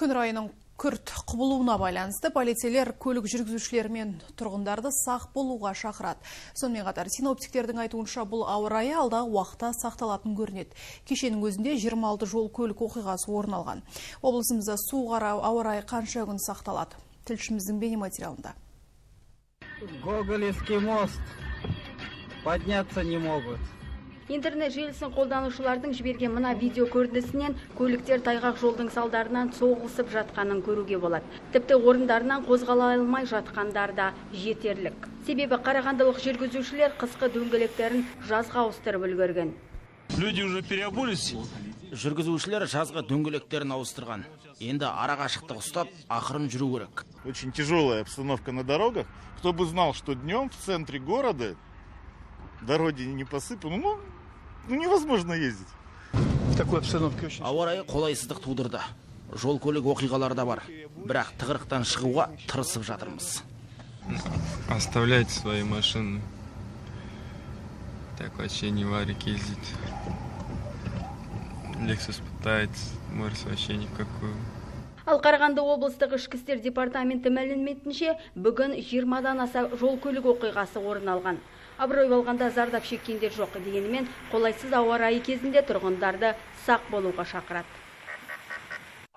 Күн райының күрт құбылуына байланысты полицейлер көлік жүргізушілері мен тұрғындарды сақ болуға шақырады. Сонымен қатар синоптиктердің айтуынша бұл ауа райы алдағы уақытта сақталатын көрінеді. Кешенің өзінде 26 жол көлік оқиғасы орын алған. Облысымызда суға ауа райы қанша күн сақталады? Тілшіміздің бейнематериалында. Гоголевский мост. Подняться не могут. Интернет желісін қолданушылардың жіберген мына видео көрінісінен көліктер тайғақ жолдың салдарынан соғылысып жатқанын көруге болады. Тіпті орындарынан қозғала алмай жатқандар да жетерлік. Себебі қарағандылық жүргізушілер қысқы дөңгелектерін жазға ауыстырып үлгерген. Люди уже переобулись. Жүргізушілер жазғы дөңгелектерін ауыстырған. Енді арақашықтық ұстап, ақырын жүру керек. Очень тяжелая обстановка на дорогах. Кто бы знал, что днем в центре города дороги не посыпаны, невозможно ездить. В такой обстановке очень... Ауа райы қолайсыздық тудырды. Жол көлік оқиғалары да бар. Бірақ тығырықтан шығуға тырысып жатырмыз. Оставляйте свои машины. Так вообще не варик ездить. Lexus пытается, Морс вообще никакую. Ал Қарағанды облыстық ішкі істер департаменті мәліметінше, бүгін 20-дан аса жол көлік оқиғасы орын алған. Абырой болғанда зардап шеккендер жоқ, дегенімен қолайсыз ауа райы кезінде тұрғындарды сақ болуға шақырады.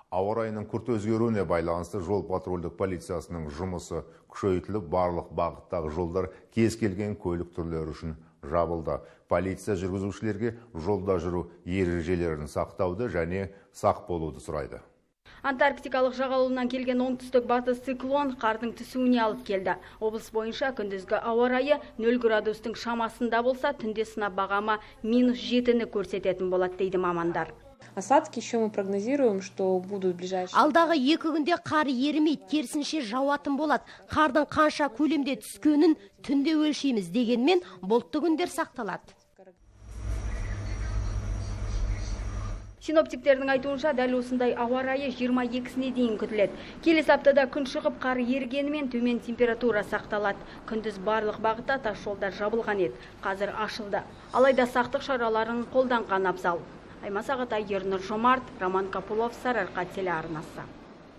Ауа райының күрт өзгеруіне байланысты жол патрульдік полициясының жұмысы күшейтіліп, барлық бағыттағы жолдар кез келген көлік түрлері үшін жабылды. Полиция жүргізушілерге жолда жүру ережелерін сақтауды және сақ болуды сұрайды. Антарктикалық жағалауынан келген оңтүстік батыс циклон қардың түсуіне алып келді. Облыс бойынша күндізгі ауа райы 0 градустың шамасында болса, түнде сынап бағамы -7-ні көрсететін болады дейді мамандар. Осадки еще мы прогнозируем, что будут ближайшие. Алдағы 2 күнде қар ерімейді, керісінше жауатын болады. Қардың қанша көлемде түскенін түнде өлшейміз, дегенмен бұлтты күндер сақталады. Синоптиктердің айтуынша дәл осындай ауа райы 22-сіне дейін күтіледі. Келесі аптада күн шығып қар ергенімен төмен температура сақталады. Күндіз барлық бағытта тас жолдар жабылған еді. Қазір ашылды. Алайда сақтық шараларын қолданған абзал. Аймас Ағатай, Ернұр Жомарт, Роман Капулов, Сарыарқа телеарнасы.